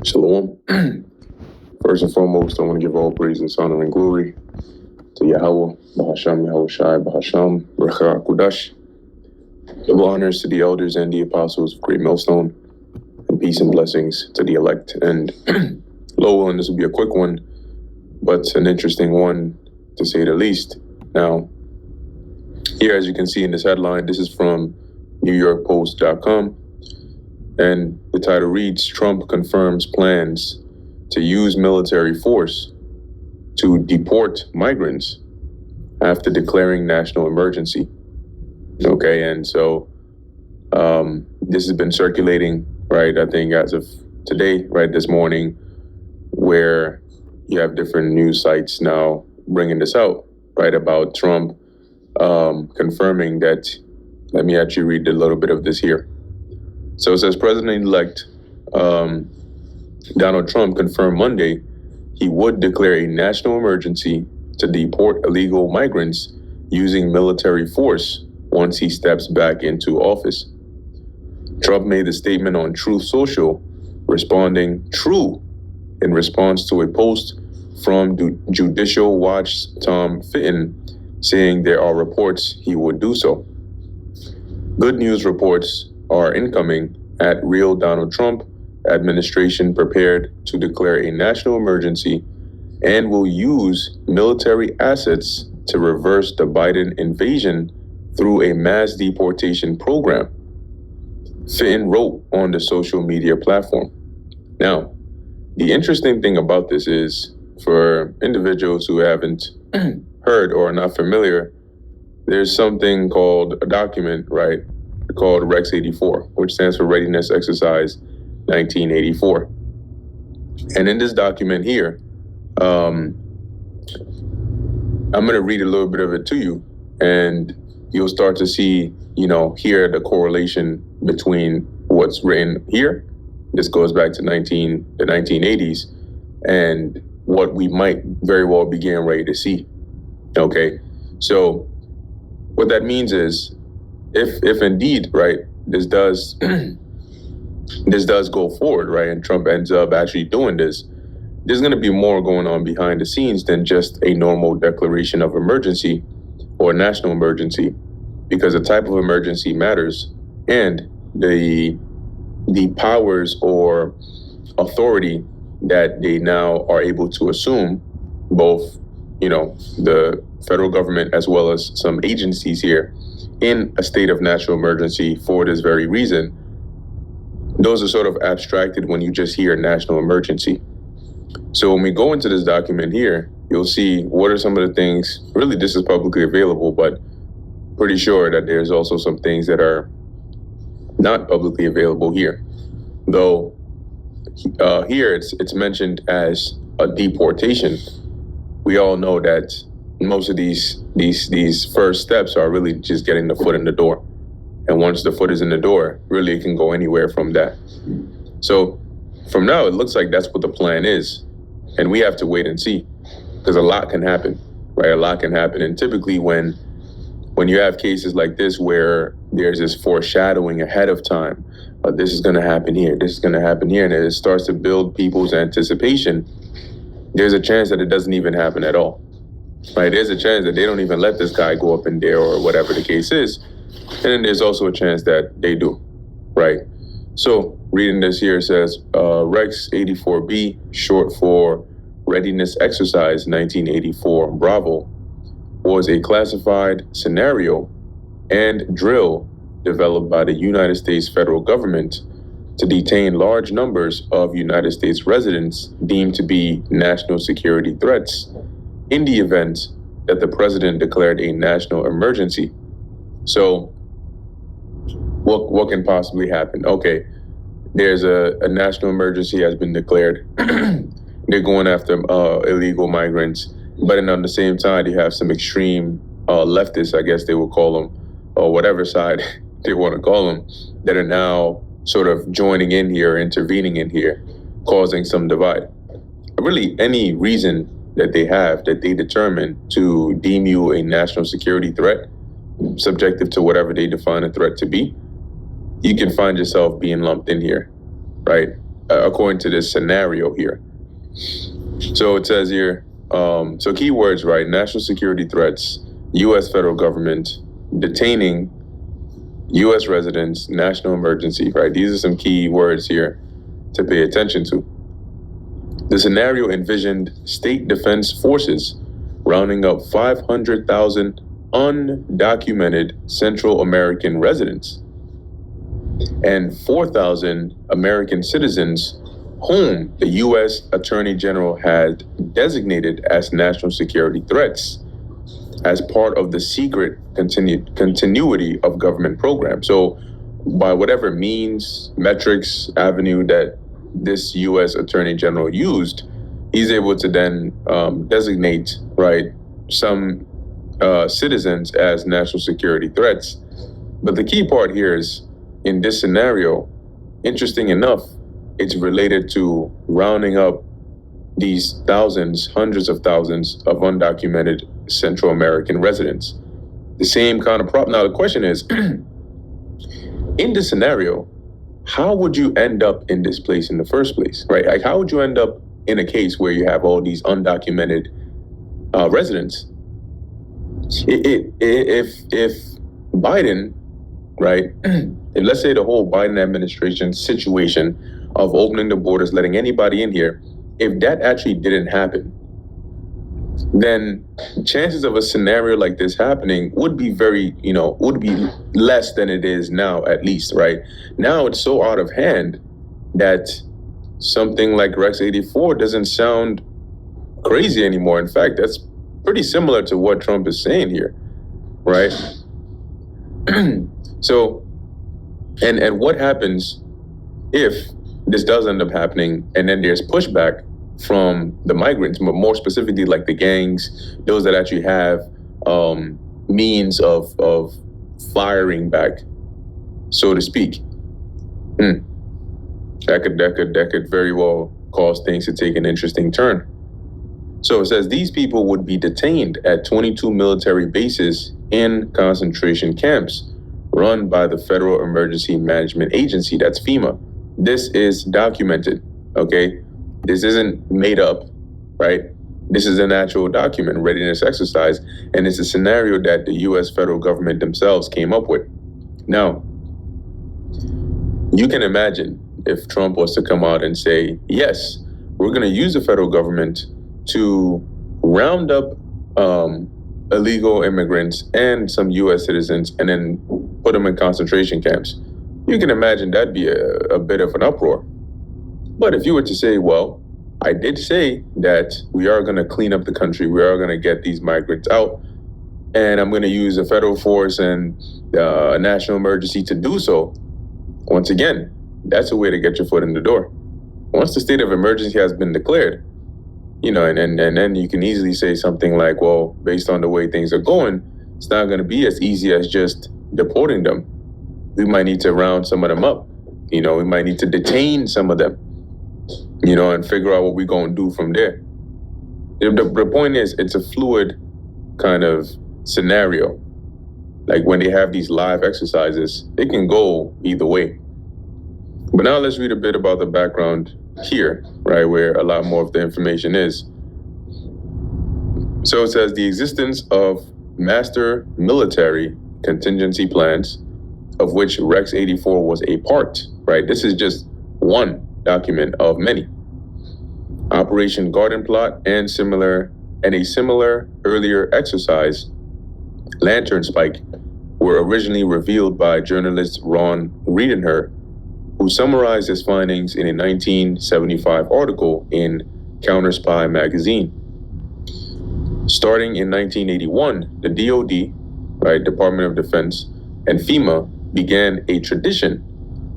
Shalom. First and foremost, I want to give all praises, honor, and glory to Yahweh, Bahasham, Yahweh Shai, Bahasham, Recha Kudash. Double honors to the elders and the apostles of Great Millstone, and peace and blessings to the elect. And Lowell, and this will be a quick one, but an interesting one to say the least. Now, here, as you can see in this headline, this is from NewYorkPost.com, and the title reads, Trump confirms plans to use military force to deport migrants after declaring national emergency. Okay, and so this has been circulating, right, I think as of today, right, this morning, where you have different news sites now bringing this out, right, about Trump confirming that. Let me actually read a little bit of this here. So it says, President-elect Donald Trump confirmed Monday he would declare a national emergency to deport illegal migrants using military force once he steps back into office. Trump made the statement on Truth Social, responding true in response to a post from Judicial Watch's Tom Fitton saying there are reports he would do so. Good news reports are incoming at Real Donald Trump administration prepared to declare a national emergency and will use military assets to reverse the Biden invasion through a mass deportation program, Fitton wrote on the social media platform. Now, the interesting thing about this is, for individuals who haven't heard or are not familiar, there's something called a document, right, called Rex 84, which stands for Readiness Exercise 1984. And in this document here, I'm going to read a little bit of it to you, and you'll start to see, hear the correlation between what's written here. This goes back to the 1980s, and what we might very well be getting ready to see. Okay, so what that means is, if indeed, right, this does go forward, right, and Trump ends up actually doing this, there's going to be more going on behind the scenes than just a normal declaration of emergency or national emergency, because the type of emergency matters, and the powers or authority that they now are able to assume, both, the federal government as well as some agencies here, in a state of national emergency for this very reason, those are sort of abstracted when you just hear national emergency. So when we go into this document here, you'll see what are some of the things, really this is publicly available, but pretty sure that there's also some things that are not publicly available here. Though here it's mentioned as a deportation. We all know that most of these first steps are really just getting the foot in the door. And once the foot is in the door, really it can go anywhere from that. So from now, it looks like that's what the plan is. And we have to wait and see, because a lot can happen, right? A lot can happen. And typically when you have cases like this where there's this foreshadowing ahead of time, this is going to happen here, this is going to happen here, and it starts to build people's anticipation, there's a chance that it doesn't even happen at all, right? There's a chance that they don't even let this guy go up in there or whatever the case is. And then there's also a chance that they do, right? So reading this here, it says Rex 84B, short for Readiness Exercise 1984 Bravo, was a classified scenario and drill developed by the United States federal government to detain large numbers of United States residents deemed to be national security threats in the event that the president declared a national emergency. So what can possibly happen? Okay, there's a national emergency has been declared. They're going after illegal migrants, but then on the same time, you have some extreme leftists, I guess they would call them, or whatever side they want to call them, that are now sort of joining in here, intervening in here, causing some divide. Really, any reason that they have, that they determine to deem you a national security threat, subjective to whatever they define a threat to be, you can find yourself being lumped in here, right? according to this scenario here. So it says here, so keywords, right? National security threats, U.S. federal government, detaining U.S. residents, national emergency, right? These are some key words here to pay attention to. The scenario envisioned state defense forces rounding up 500,000 undocumented Central American residents and 4,000 American citizens whom the U.S. Attorney General had designated as national security threats as part of the secret continuity of government program. So by whatever means, metrics, avenue that this U.S. Attorney General used, he's able to then designate, right, some citizens as national security threats. But the key part here is, in this scenario, interesting enough, it's related to rounding up these thousands, hundreds of thousands of undocumented Central American residents. The same kind of problem. Now, the question is, in this scenario, how would you end up in this place in the first place, right? Like, how would you end up in a case where you have all these undocumented residents? If Biden, right, if let's say the whole Biden administration situation of opening the borders, letting anybody in here, if that actually didn't happen, then chances of a scenario like this happening would be would be less than it is now, at least, right? Now it's so out of hand that something like Rex 84 doesn't sound crazy anymore. In fact, that's pretty similar to what Trump is saying here, right? So, and what happens if this does end up happening and then there's pushback from the migrants, but more specifically like the gangs, those that actually have means of firing back, so to speak? That could very well cause things to take an interesting turn. So it says these people would be detained at 22 military bases in concentration camps run by the Federal Emergency Management Agency, that's FEMA. This is documented, okay? This isn't made up, right? This is an actual document, readiness exercise, and it's a scenario that the U.S. federal government themselves came up with. Now, you can imagine if Trump was to come out and say, yes, we're going to use the federal government to round up illegal immigrants and some U.S. citizens and then put them in concentration camps. You can imagine that'd be a bit of an uproar. But if you were to say, well, I did say that we are going to clean up the country, we are going to get these migrants out, and I'm going to use a federal force and a national emergency to do so, once again, that's a way to get your foot in the door. Once the state of emergency has been declared, and then you can easily say something like, well, based on the way things are going, it's not going to be as easy as just deporting them. We might need to round some of them up. We might need to detain some of them, and figure out what we're going to do from there. The point is, it's a fluid kind of scenario. Like when they have these live exercises, it can go either way. But now let's read a bit about the background here, right, where a lot more of the information is. So it says the existence of master military contingency plans, of which Rex 84 was a part, right? This is just one document of many. Operation Garden Plot and a similar earlier exercise, Lantern Spike, were originally revealed by journalist Ron Riedenher, who summarized his findings in a 1975 article in Counter Spy magazine. Starting in 1981, the DoD, right, Department of Defense, and FEMA began a tradition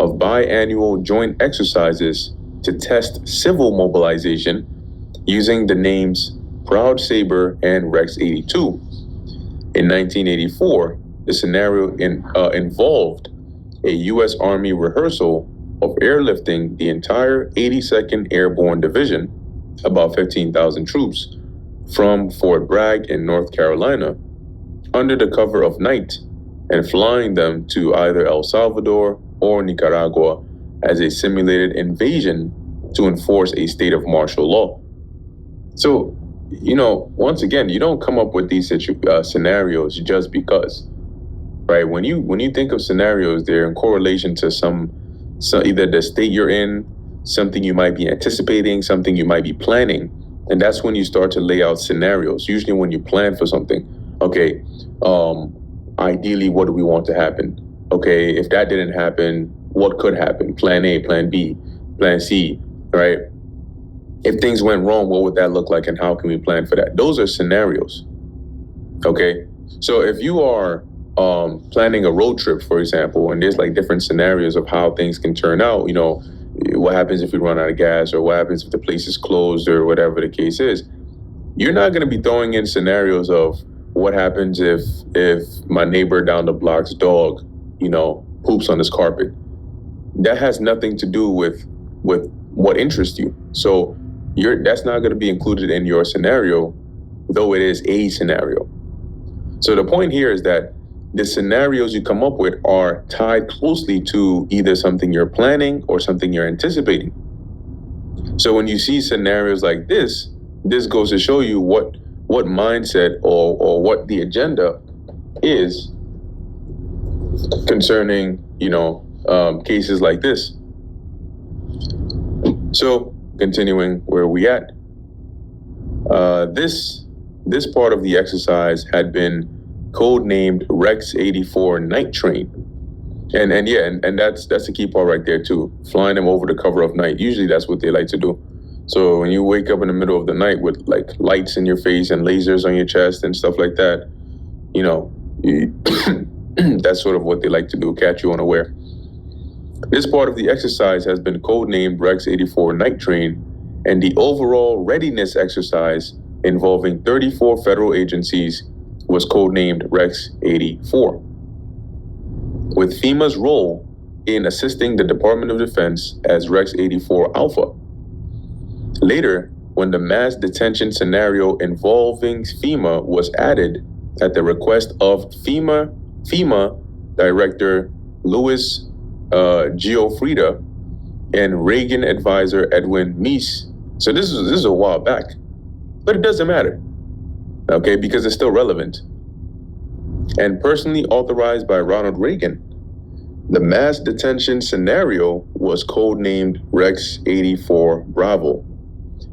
of biannual joint exercises to test civil mobilization using the names Proud Saber and Rex 82. In 1984, the scenario involved a U.S. Army rehearsal of airlifting the entire 82nd Airborne Division, about 15,000 troops, from Fort Bragg in North Carolina, under the cover of night, and flying them to either El Salvador or Nicaragua as a simulated invasion to enforce a state of martial law. So, once again, you don't come up with these scenarios just because, right? When you think of scenarios, they're in correlation to some either the state you're in, something you might be anticipating, something you might be planning, and that's when you start to lay out scenarios. Usually, when you plan for something, okay, ideally, what do we want to happen? Okay, if that didn't happen, what could happen? Plan A, Plan B, Plan C, right? If things went wrong, what would that look like, and how can we plan for that? Those are scenarios. Okay, so if you are planning a road trip, for example, and there's like different scenarios of how things can turn out, what happens if we run out of gas, or what happens if the place is closed, or whatever the case is. You're not going to be throwing in scenarios of what happens if my neighbor down the block's dog, poops on his carpet. That has nothing to do with what interests you. So that's not going to be included in your scenario, though it is a scenario. So the point here is that the scenarios you come up with are tied closely to either something you're planning or something you're anticipating. So when you see scenarios like this goes to show you what mindset or what the agenda is concerning, cases like this. So continuing where we at, this part of the exercise had been codenamed Rex 84 Night Train. And that's the key part right there too. Flying them over the cover of night. Usually that's what they like to do. So when you wake up in the middle of the night with like lights in your face and lasers on your chest and stuff like that, that's sort of what they like to do, catch you unaware. This part of the exercise has been codenamed Rex 84 Night Train, and the overall readiness exercise involving 34 federal agencies was codenamed Rex 84. With FEMA's role in assisting the Department of Defense as Rex 84 Alpha. Later, when the mass detention scenario involving FEMA was added at the request of FEMA Director Louis Giuffrida and Reagan advisor Edwin Meese. So this is a while back, but it doesn't matter, okay, because it's still relevant. And personally authorized by Ronald Reagan, the mass detention scenario was codenamed Rex 84 Bravo.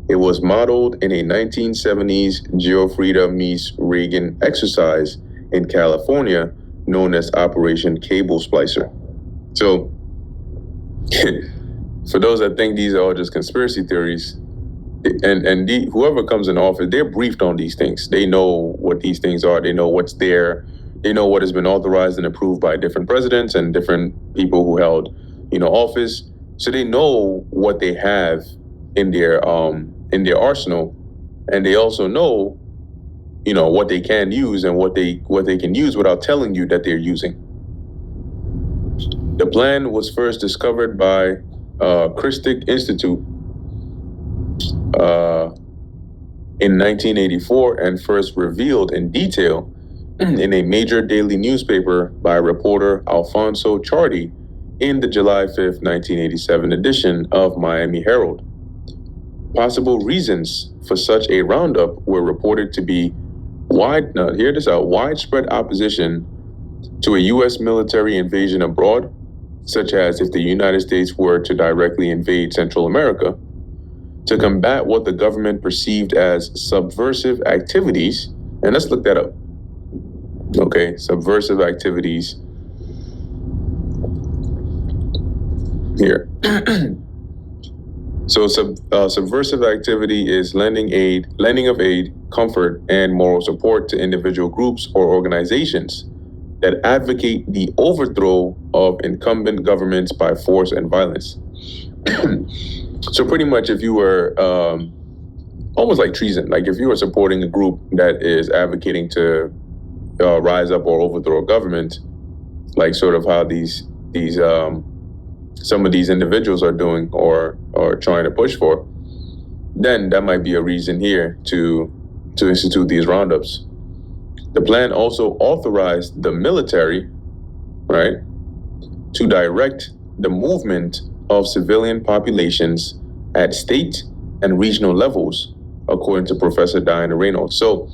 It was modeled in a 1970s Giuffrida Meese Reagan exercise in California known as Operation Cable Splicer. So, for those that think these are all just conspiracy theories, and whoever comes in office, they're briefed on these things. They know what these things are. They know what's there. They know what has been authorized and approved by different presidents and different people who held, office. So they know what they have in their arsenal, and they also know, what they can use and what they can use without telling you that they're using. The plan was first discovered by Christic Institute in 1984 and first revealed in detail in a major daily newspaper by reporter Alfonso Chardy in the July 5th, 1987 edition of Miami Herald. Possible reasons for such a roundup were reported to be widespread opposition to a U.S. military invasion abroad, such as if the United States were to directly invade Central America, to combat what the government perceived as subversive activities. And let's look that up. Okay, subversive activities. Here. So subversive activity is lending of aid, comfort, and moral support to individual groups or organizations that advocate the overthrow of incumbent governments by force and violence. So pretty much if you were almost like treason, like if you were supporting a group that is advocating to rise up or overthrow a government, like sort of how these some of these individuals are doing or trying to push for, then that might be a reason here to institute these roundups. The plan also authorized the military, right, to direct the movement of civilian populations at state and regional levels, according to Professor Diana Reynolds. So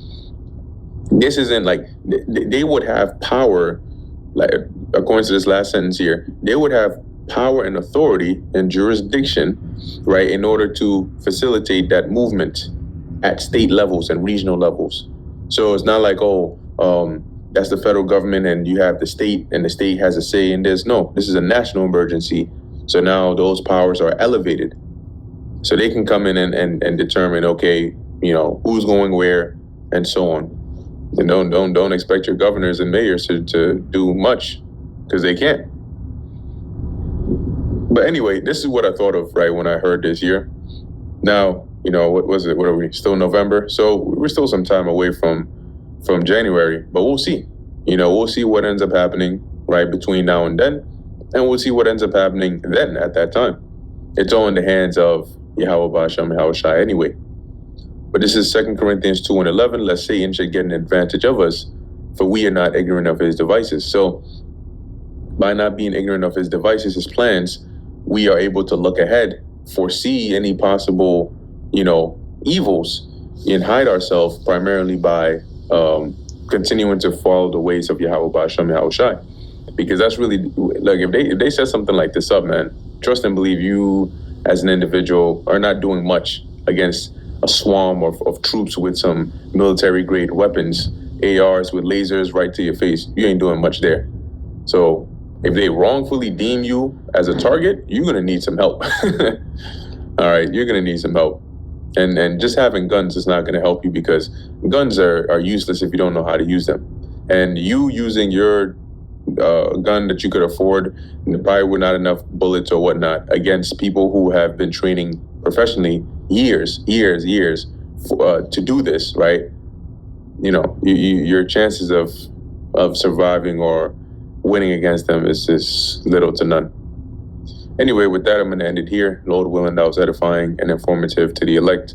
this isn't like they would have power, like according to this last sentence here, they would have power and authority and jurisdiction, right, in order to facilitate that movement at state levels and regional levels. So it's not like, oh, that's the federal government and you have the state and the state has a say in this. No, this is a national emergency. So now those powers are elevated. So they can come in and determine, okay, who's going where and so on. And don't expect your governors and mayors to do much because they can't. But anyway, this is what I thought of right when I heard this here. Now, what was it? What are we? Still November? So we're still some time away from January, but we'll see. We'll see what ends up happening right between now and then, and we'll see what ends up happening then at that time. It's all in the hands of Yahweh Ba'asham Yahweh Shai anyway. But this is 2 Corinthians 2:11. Lest Satan should get an advantage of us, for we are not ignorant of his devices. So by not being ignorant of his devices, his plans, we are able to look ahead, foresee any possible, evils, and hide ourselves primarily by continuing to follow the ways of Yahweh Ba'asham Yahweh Shai. Because that's really, like, if they set something like this up, man, trust and believe you as an individual are not doing much against a swarm of troops with some military-grade weapons, ARs with lasers right to your face. You ain't doing much there. So if they wrongfully deem you as a target, you're going to need some help. All right, you're going to need some help. And just having guns is not going to help you, because guns are useless if you don't know how to use them. And you using your gun that you could afford, probably with not enough bullets or whatnot, against people who have been training professionally years to do this, right? Your chances of surviving or winning against them is just little to none. Anyway, with that, I'm going to end it here. Lord willing, that was edifying and informative to the elect.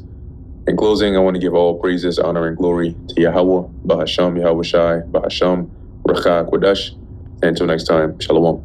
In closing, I want to give all praises, honor, and glory to Yahweh, Bahasham, Yahweh Shai, Bahasham, Racha, Kodash. And until next time, Shalom.